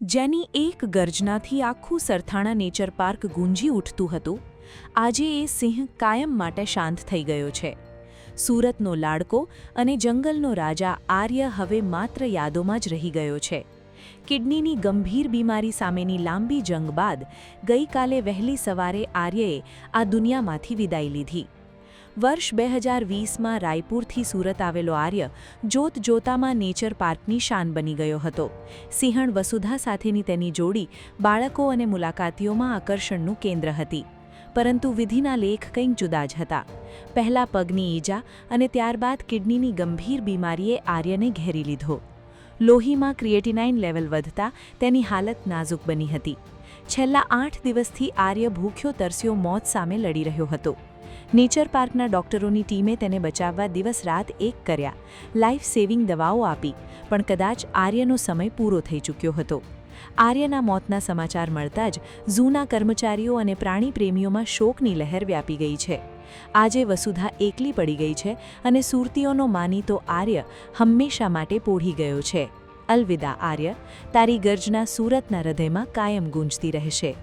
જેની એક ગર્જનાથી આખું સરથાણા નેચર પાર્ક ગુંજી ઉઠતું હતું, આજે એ સિંહ કાયમ માટે શાંત થઈ ગયો છે. સુરતનો લાડકો અને જંગલનો રાજા આર્ય હવે માત્ર યાદોમાં જ રહી ગયો છે. કિડનીની ગંભીર બીમારી સામેની લાંબી જંગ બાદ ગઈકાલે વહેલી સવારે આર્યએ આ દુનિયામાંથી વિદાય લીધી. વર્ષ 2020માં રાયપુરથી સુરત આવેલો આર્ય જોતજોતામાં નેચર પાર્કની શાન બની ગયો હતો. સિંહણ વસુધા સાથેની તેની જોડી બાળકો અને મુલાકાતીઓમાં આકર્ષણનું કેન્દ્ર હતી. પરંતુ વિધિના લેખ કંઈક જુદા જ હતા. પહેલા પગની ઈજા અને ત્યારબાદ કિડનીની ગંભીર બીમારીએ આર્યને ઘેરી લીધો. લોહીમાં ક્રિએટિનાઇન લેવલ વધતા તેની હાલત નાજુક બની હતી. છેલ્લા 8 દિવસથી આર્ય ભૂખ્યો તરસ્યો મોત સામે લડી રહ્યો હતો. નેચર પાર્કના ડોક્ટરોની ટીમે તેને બચાવવા દિવસ-રાત એક કર્યા, લાઈફ સેવિંગ દવાઓ આપી, પણ કદાચ આર્યનો સમય પૂરો થઈ ચૂક્યો હતો. આર્યના મોતના સમાચાર મળતા જ ઝૂના કર્મચારીઓ અને પ્રાણી પ્રેમીઓમાં શોકની લહેર વ્યાપી ગઈ છે. આજે વસુધા એકલી પડી ગઈ છે અને સુરતીઓનો માનીતો આર્ય હંમેશા માટે પોઢી ગયો છે. અલવિદા આર્ય, તારી ગર્જના સુરતના હૃદયમાં કાયમ ગૂંજતી રહેશે.